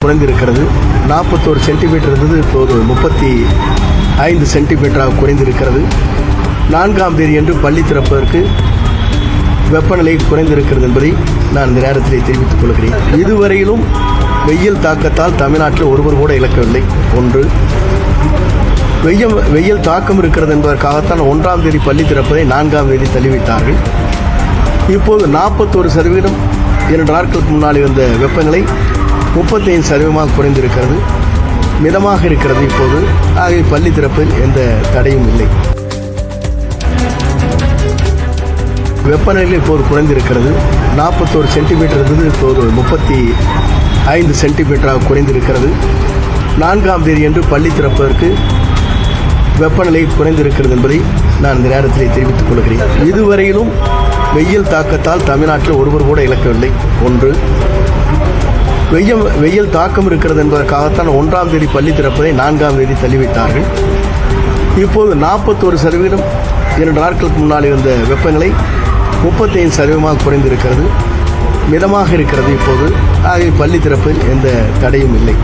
குறைந்திருக்கிறது. 41 சென்டிமீட்டர் இருந்தது, இப்போது 35 சென்டிமீட்டராக குறைந்திருக்கிறது. 4ஆம் தேதி என்று பள்ளி திறப்பதற்கு வெப்பநிலை குறைந்திருக்கிறது என்பதை நான் இந்த நேரத்திலே தெரிவித்துக் கொள்கிறேன். இதுவரையிலும் வெயில் தாக்கத்தால் தமிழ்நாட்டில் ஒருவர் கூட இழக்கவில்லை. ஒன்று, வெயில் தாக்கம் இருக்கிறது என்பதற்காகத்தான் 1ஆம் தேதி பள்ளி திறப்பதை 4ஆம் தேதி தள்ளிவிட்டார்கள். இப்போது 41%, 2 நாட்களுக்கு முன்னால் இருந்த வெப்பநிலை 35% குறைந்திருக்கிறது. மிதமாக இருக்கிறது இப்போது. ஆகவே பள்ளி திறப்பில் எந்த தடையும் இல்லை. வெப்பநிலை இப்போது குறைந்திருக்கிறது. 41 சென்டிமீட்டர் இருந்தது, இப்போது 35 சென்டிமீட்டராக குறைந்திருக்கிறது. 4ஆம் தேதி என்று பள்ளி திறப்பதற்கு வெப்பநிலை குறைந்திருக்கிறது என்பதை நான் இந்த நேரத்திலே தெரிவித்துக் கொள்கிறேன். இதுவரையிலும் வெயில் தாக்கத்தால் தமிழ்நாட்டில் ஒருவர் கூட இழக்கவில்லை. ஒன்று, வெயில் தாக்கம் இருக்கிறது என்பதற்காகத்தான் 1ஆம் தேதி பள்ளி திறப்பதை 4ஆம் தேதி தள்ளிவிட்டார்கள். இப்போது 41%, 2 நாட்களுக்கு முன்னால் இருந்த வெப்பநிலை 35% குறைந்திருக்கிறது. மிதமாக இருக்கிறது இப்போது. ஆகவே பள்ளி திறப்பில் எந்த தடையும் இல்லை.